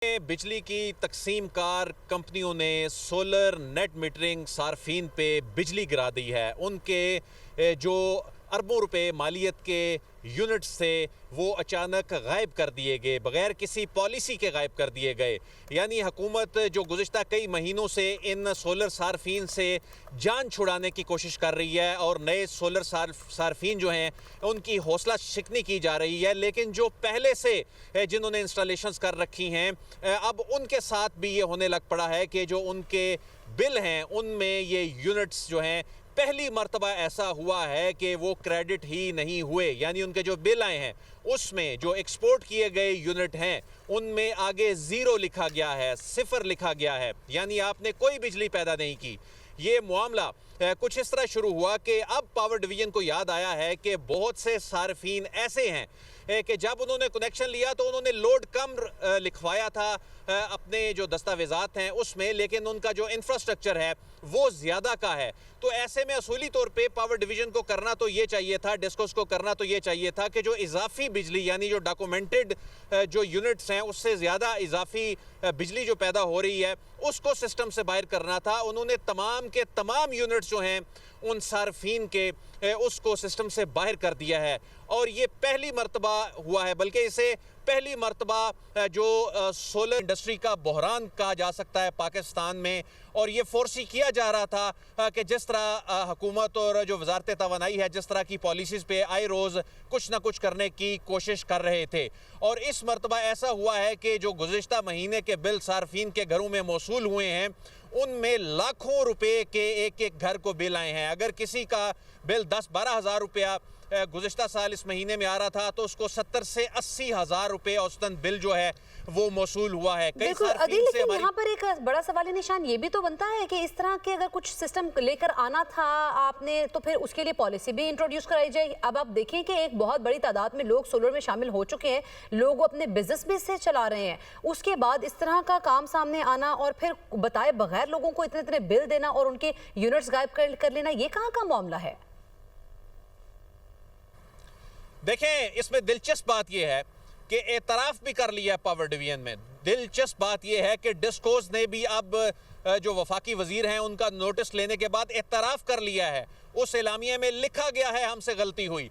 बिजली की तकसीम कार कंपनियों ने सोलर नेट मीटरिंग सार्फिन पे बिजली गिरा दी है। उनके जो अरबों रुपए मालियत के यूनिट्स थे वो अचानक गायब कर दिए गए, बगैर किसी पॉलिसी के गायब कर दिए गए। यानी हुकूमत जो गुज़िश्ता कई महीनों से इन सोलर सार्फिन से जान छुड़ाने की कोशिश कर रही है और नए सोलर सार्फिन जो हैं उनकी हौसला शिकनी की जा रही है। लेकिन जो पहले से जिन्होंने इंस्टॉलेशंस कर रखी हैं, अब उनके साथ भी ये होने लग पड़ा है कि जो उनके बिल हैं उनमें ये यूनिट्स जो हैं पहली मर्तबा ऐसा हुआ है कि वो क्रेडिट ही नहीं हुए। यानी उनके जो बिल आए हैं उसमें जो एक्सपोर्ट किए गए यूनिट हैं उनमें आगे ज़ीरो लिखा गया है, सिफर लिखा गया है, यानी आपने कोई बिजली पैदा नहीं की। ये मामला कुछ इस तरह शुरू हुआ कि अब पावर डिवीज़न को याद आया है कि बहुत से सार्फिन ऐसे हैं कि जब उन्होंने कनेक्शन लिया तो उन्होंने लोड कम लिखवाया था अपने जो दस्तावेज़ात हैं उसमें, लेकिन उनका जो इंफ्रास्ट्रक्चर है वो ज़्यादा का है। तो ऐसे में असूली तौर पे पावर डिवीज़न को करना तो ये चाहिए था, डिस्कोस को करना तो ये चाहिए था कि जो इजाफी बिजली यानी जो डॉक्यूमेंटेड जो यूनिट्स हैं उससे ज़्यादा इजाफी बिजली जो पैदा हो रही है उसको सिस्टम से बाहर करना था। उन्होंने तमाम के तमाम यूनिट्स जो हैं उन सार्फिन के उसको सिस्टम से बाहर कर दिया है और ये पहली मर्तबा हुआ है, बल्कि इसे पहली मर्तबा जो सोलर इंडस्ट्री का बहरान कहा जा सकता है पाकिस्तान में। और ये फोर्सी किया जा रहा था कि जिस तरह हुकूमत और जो वजारत तवानाई है जिस तरह की पॉलिसीज़ पे आए रोज़ कुछ ना कुछ करने की कोशिश कर रहे थे। और इस मर्तबा ऐसा हुआ है कि जो गुज़िश्ता महीने के बिल सार्फिन के घरों में मौसूल हुए हैं उनमें लाखों रुपए के एक एक घर को बिल आए हैं। अगर किसी का बिल 10-12 हज़ार रुपया गुज़िश्ता साल इस महीने में आ रहा था तो उसको 70 से 80 हज़ार रुपये औसतन बिल जो है वो मौसूल हुआ है। कई लेकिन यहाँ पर एक बड़ा सवाली निशान ये भी तो बनता है कि इस तरह के अगर कुछ सिस्टम लेकर आना था आपने तो फिर उसके लिए पॉलिसी भी इंट्रोड्यूस कराई जाए। अब आप देखें कि एक बहुत बड़ी तादाद में लोग सोलर में शामिल हो चुके हैं, लोग अपने बिजनेस भी इससे चला रहे हैं। उसके बाद इस तरह का काम सामने आना और फिर बताए बगैर लोगों को इतने इतने बिल देना और उनके यूनिट्स गायब कर लेना, ये कहाँ का मामला है? देखें, इसमें दिलचस्प बात यह है कि एतराफ़ भी कर लिया पावर डिवीज़न में। दिलचस्प बात यह है कि डिस्कोस ने भी अब जो वफाकी वजीर हैं उनका नोटिस लेने के बाद एतराफ़ कर लिया है। उस एलामिया में लिखा गया है हमसे गलती हुई,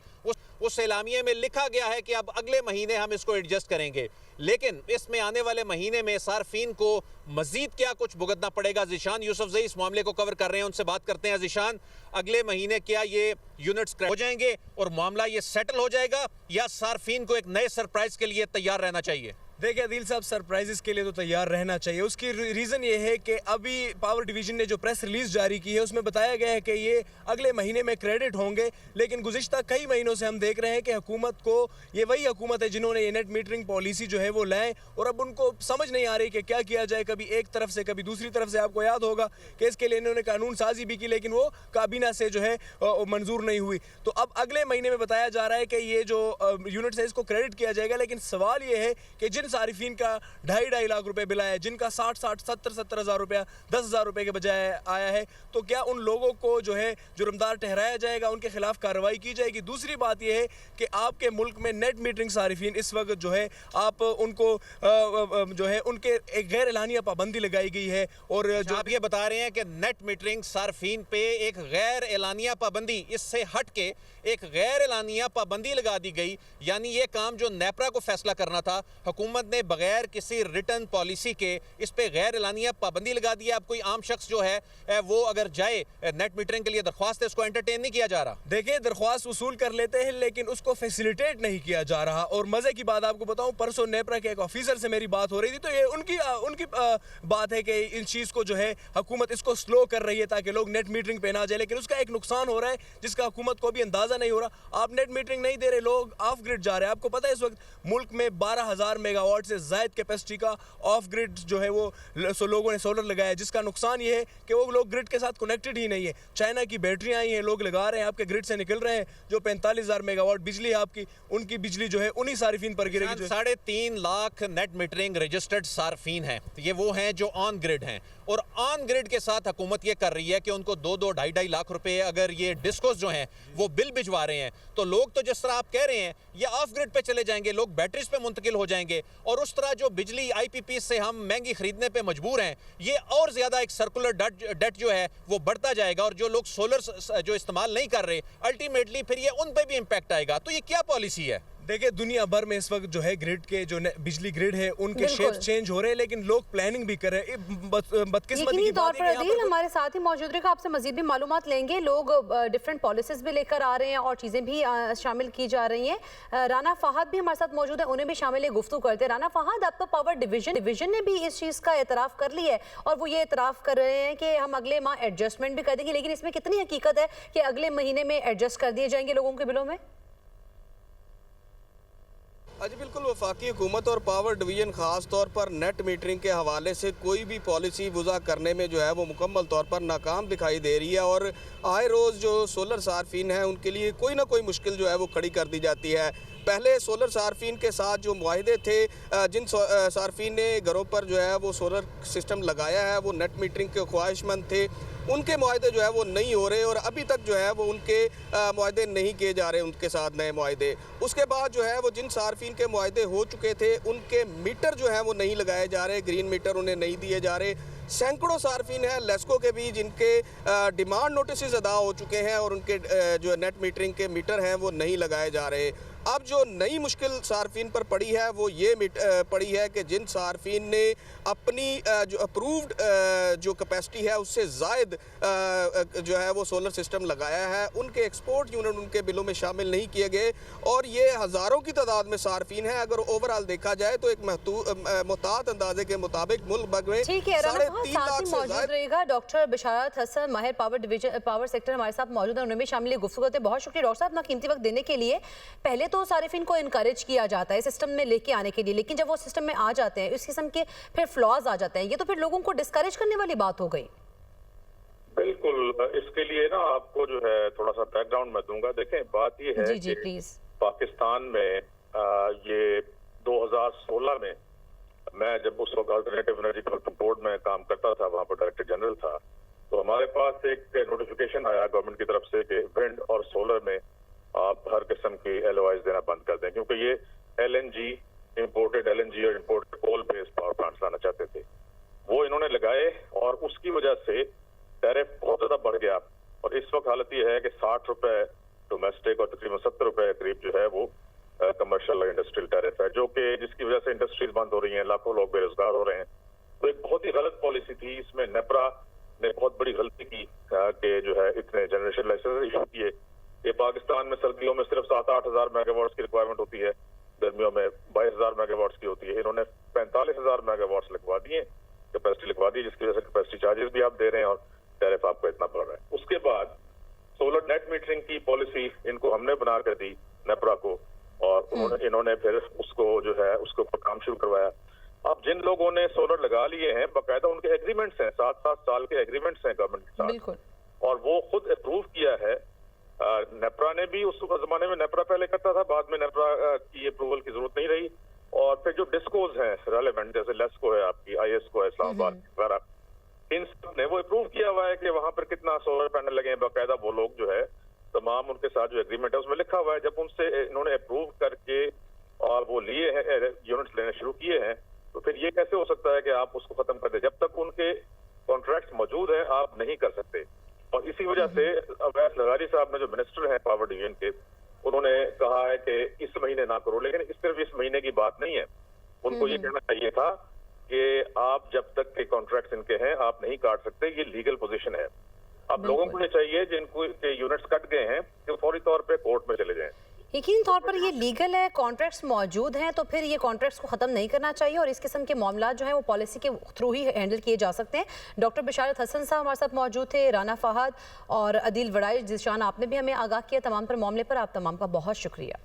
उस एलामिया में लिखा गया है कि अब अगले महीने हम इसको एडजस्ट करेंगे। लेकिन इसमें आने वाले महीने में सार्फिन को मजीद क्या कुछ भुगतना पड़ेगा। ज़ीशान यूसुफजई इस मामले को कवर कर रहे हैं, उनसे बात करते हैं। ज़ीशान, अगले महीने क्या ये यूनिट्स हो जाएंगे और मामला ये सेटल हो जाएगा या सार्फिन को एक नए सरप्राइज के लिए तैयार रहना चाहिए? देखिए आदिल साहब, सरप्राइजेस के लिए तो तैयार रहना चाहिए। उसकी रीज़न ये है कि अभी पावर डिवीज़न ने जो प्रेस रिलीज़ जारी की है उसमें बताया गया है कि ये अगले महीने में क्रेडिट होंगे। लेकिन गुज़िश्ता कई महीनों से हम देख रहे हैं कि हुकूमत को, ये वही हुकूमत है जिन्होंने ये नेट मीटरिंग पॉलिसी जो है वो लाए और अब उनको समझ नहीं आ रही कि क्या किया जाए। कभी एक तरफ से कभी दूसरी तरफ से। आपको याद होगा कि इसके लिए इन्होंने कानून साजी भी की लेकिन वो काबीना से जो है मंजूर नहीं हुई। तो अब अगले महीने में बताया जा रहा है कि ये जो यूनिट्स है इसको क्रेडिट किया जाएगा। लेकिन सवाल ये है कि जिन सारिफिन का 2.5 लाख रुपए बिल आया है, जिनका 60 70 हज़ार रुपया 10 हज़ार रुपये के बजाय आया है, तो क्या उन लोगों को जो है जुर्मदार ठहराया जाएगा, उनके खिलाफ कार्रवाई की जाएगी? दूसरी बात यह है कि आपके मुल्क में नेट मीटरिंग सारिफिन इस वक्त जो है आप उनको जो है उनके एक गैर एलानिया पाबंदी लगाई गई है। और जो आप ये बता रहे हैं कि नेट मीटरिंग सार्फिन पे एक गैर एलानिया पाबंदी, इससे हट के एक गैर एलानिया पाबंदी लगा दी गई। यानी ये काम जो नेपरा को फैसला करना था, हुकूमत ने बगैर किसी रिटर्न पॉलिसी के इस पे गैर एलानिया पाबंदी लगा दी है। अब कोई आम शख्स जो है वो अगर जाए नेट मीटरिंग के लिए दरख्वास्त है, उसको एंटरटेन नहीं किया जा रहा। देखिए, दरख्वास्त वसूल कर लेते हैं लेकिन उसको फैसिलिटेट नहीं किया जा रहा। और मजे की बात आपको बताऊं, परसों नेपरा के एक ऑफिसर से मेरी बात हो रही थी तो ये उनकी बात है कि इन चीज़ को जो है हुकूमत इसको स्लो कर रही है ताकि लोग नेट मीटरिंग पे ना जाए। लेकिन उसका एक नुकसान हो रहा है जिसका हुकूमत को भी अंदाजा नहीं हो रहा। आप नेट मीटरिंग नहीं दे रहे, लोग ऑफ ग्रिड जा रहे हैं। आपको पता है इस वक्त मुल्क में 12,000 मेगावाट से जायद कैपेसिटी का ऑफ ग्रिड जो है वो लोगों ने सोलर लगाया है, जिसका नुकसान ये है कि वो लोग ग्रिड के साथ कनेक्टेड ही नहीं है। चाइना की बैटरियां आई हैं, लोग लगा रहे हैं, आपके ग्रिड से निकल रहे हैं। जो 45,000 मेगावाट बिजली है आपकी, उनकी बिजली जो है उन्हीं सार्फिन पर गिरेगी। 3.5 लाख नेट मीटरिंग रजिस्टर्ड सार्फिन हैं, ये वो हैं जो ऑन ग्रिड हैं। और ऑन ग्रिड के साथ हुकूमत ये कर रही है कि उनको 2-2 ढाई लाख रुपए अगर ये डिस्कोस जो हैं वो बिल भिजवा रहे हैं तो लोग तो जिस तरह आप कह रहे हैं ये ऑफ ग्रिड पे चले जाएंगे, लोग बैटरीज पे मुंतकिल हो जाएंगे और उस तरह जो बिजली IPP से हम महंगी खरीदने पे मजबूर हैं, ये और ज़्यादा एक सर्कुलर डेट जो है वो बढ़ता जाएगा और जो लोग सोलर जो इस्तेमाल नहीं कर रहे, अल्टीमेटली फिर ये उन पे भी इम्पैक्ट आएगा। तो ये क्या पॉलिसी है? देखिए, दुनिया भर में इस वक्त जो है ग्रिड के जो बिजली ग्रिड है उनके शेप चेंज हो रहे हैं, लेकिन लोग प्लानिंग भी कर रहे हैं। बदकिस्मती की बात है कि अदील हमारे साथ ही मौजूद रहेगा, आपसे मजीद भी मालूमात लेंगे। लोग डिफरेंट पॉलिसीज भी लेकर आ रहे हैं और चीज़ें भी शामिल की जा रही हैं। राना फहद भी हमारे साथ मौजूद है, उन्हें भी शामिल गुफ्तगू करते हैं। राना फहद, अब तो पावर डिवीजन ने भी इस चीज़ का एतराफ़ कर लिया है और वो ये एतराफ़ कर रहे हैं कि हम अगले माह एडजस्टमेंट भी कर देंगे, लेकिन इसमें कितनी हकीकत है कि अगले महीने में एडजस्ट कर दिए जाएंगे लोगों के बिलों में? जी बिल्कुल, वफाकी हुकूमत और पावर डिवीज़न ख़ास तौर पर नेट मीटरिंग के हवाले से कोई भी पॉलिसी वज़ा करने में जो है वो मुकम्मल तौर पर नाकाम दिखाई दे रही है और आए रोज़ जो सोलर सार्फिन हैं उनके लिए कोई ना कोई मुश्किल जो है वो खड़ी कर दी जाती है। पहले सोलर सार्फिन के साथ जो मुआहदे थे, जिन सार्फिन ने घरों पर जो है वो सोलर सिस्टम लगाया है वो नेट मीटरिंग के ख्वाहिशमंद थे, उनके मुआहदे जो है वो नहीं हो रहे और अभी तक जो है वो उनके मुआहदे नहीं किए जा रहे, उनके साथ नए मुआहदे। उसके बाद जो है वो जिन सार्फिन के मुआहदे हो चुके थे उनके मीटर जो है वो नहीं लगाए जा रहे, ग्रीन मीटर उन्हें नहीं दिए जा रहे। सैकड़ों सार्फिन हैं लेस्को के भी जिनके डिमांड नोटिस अदा हो चुके हैं और उनके जो नेट मीटरिंग के मीटर हैं वो नहीं लगाए जा रहे। अब जो नई मुश्किल सार्फिन पर पड़ी है वो ये पड़ी है कि जिन सार्फिन ने अपनी जो अप्रूव्ड जो कैपेसिटी है उससे ज़ायद जो है वो सोलर सिस्टम लगाया है, उनके एक्सपोर्ट यूनिट उनके बिलों में शामिल नहीं किए गए और ये हज़ारों की तादाद में सार्फिन है। अगर ओवरऑल देखा जाए तो एक मुहतात अंदाजे के मुताबिक मुल्क भर में 3.5 लाख से मौजूद रहेगा। डॉक्टर बिशारत हसन, माहिर पावर सेक्टर हमारे साथ मौजूद है, उन्हें भी शामिल गुफ्तगू करते हैं। बहुत शुक्रिया डॉक्टर साहब अपना कीमती वक्त देने के लिए। पहले तो सारिफिन को इनकरेज किया जाता है सिस्टम में लेके आने के लिए, लेकिन जब वो सिस्टम में आ जाते हैं इस किस्म के फिर फ्लॉज आ जाते हैं, ये तो फिर लोगों को डिस्करेज करने वाली बात हो गई। बिल्कुल, इसके लिए ना आपको जो है थोड़ा सा बैकग्राउंड मैं दूंगा। देखें, बात ये है जी, कि प्लीज। पाकिस्तान में ये 2016 में मैं जब उस वक्त अल्टरनेटिव एनर्जी डेवलपमेंट बोर्ड में काम करता था, वहाँ पर डायरेक्टर जनरल था, तो हमारे पास एक नोटिफिकेशन आया गवर्नमेंट की तरफ से कि विंड और सोलर में आप हर किस्म की LOIs देना बंद कर दें, क्योंकि ये LNG इंपोर्टेड LNG और imported coal based power plants लाना चाहते थे। वो इन्होंने लगाए और उसकी वजह से टैरिफ बहुत ज्यादा बढ़ गया और इस वक्त हालत ये है कि 60 रुपए डोमेस्टिक और तकरीबन 70 रुपए करीब जो है वो कमर्शियल और इंडस्ट्रियल टैरिफ है, जो कि जिसकी वजह से इंडस्ट्रीज बंद हो रही हैं, लाखों लोग बेरोजगार हो रहे हैं। तो एक बहुत ही गलत पॉलिसी थी। इसमें नेपरा ने बहुत बड़ी गलती की कि जो है इतने जनरेशन लाइसेंस इशू किए। ये पाकिस्तान में सर्दियों में सिर्फ 7-8 हज़ार मेगावाट्स की रिक्वायरमेंट होती है, गर्मियों में 22,000 मेगावाट्स की होती है। इन्होंने 45,000 मेगावाट्स लगवा दिए, कैपेसिटी लगवा दी, जिसकी वजह से कैपेसिटी चार्जेस भी आप दे रहे हैं और टैरिफ आपको इतना बढ़ रहा है। उसके बाद सोलर नेट मीटरिंग की पॉलिसी इनको हमने बना कर दी नेपरा को और इन्होंने फिर उसको जो है उसके ऊपर काम शुरू करवाया। अब जिन लोगों ने सोलर लगा लिए हैं, बाकायदा उनके एग्रीमेंट्स हैं, 7-7 साल के एग्रीमेंट्स हैं गवर्नमेंट के साथ और वो खुद अप्रूव किया है। नेपरा ने भी उस जमाने में नेपरा पहले करता था, बाद में नेपरा की अप्रूवल की जरूरत नहीं रही और फिर जो डिस्कोज हैं रेलेवेंट, जैसे लेस्को है आपकी, ISCO है इस्लामाबाद वगैरह, इन सब ने वो अप्रूव किया हुआ है कि वहां पर कितना सोलर पैनल लगे हैं। बाकायदा वो लोग जो है तमाम उनके साथ जो एग्रीमेंट है उसमें लिखा हुआ है। जब उनसे इन्होंने अप्रूव करके और वो लिए हैं, यूनिट्स लेने शुरू किए हैं, तो फिर ये कैसे हो सकता है कि आप उसको खत्म कर दें? जब तक उनके कॉन्ट्रैक्ट्स मौजूद हैं आप नहीं कर सकते। और इसी वजह से अवैस लगारी साहब ने जो मिनिस्टर हैं पावर डिवीजन के, उन्होंने कहा है कि इस महीने ना करो, लेकिन सिर्फ इस महीने की बात नहीं है। उनको ये कहना चाहिए था कि आप जब तक के कॉन्ट्रैक्ट्स इनके हैं आप नहीं काट सकते, ये लीगल पोजीशन है। अब लोगों को ये चाहिए जिनको यूनिट्स कट गए हैं कि फौरी तौर पे कोर्ट में चले जाएं। यकीनी तौर पर ये लीगल है, कॉन्ट्रैक्ट्स मौजूद हैं, तो फिर ये कॉन्ट्रैक्ट्स को ख़त्म नहीं करना चाहिए और इस किस्म के मामला जो है वो पॉलिसी के थ्रू ही हैंडल किए जा सकते हैं। डॉक्टर बिशारत हसन साहब हमारे साथ मौजूद थे, राना फहद और अदील वड़ाई जिशान, आपने भी हमें आगाह किया तमाम पर मामले पर। आप तमाम का बहुत शुक्रिया।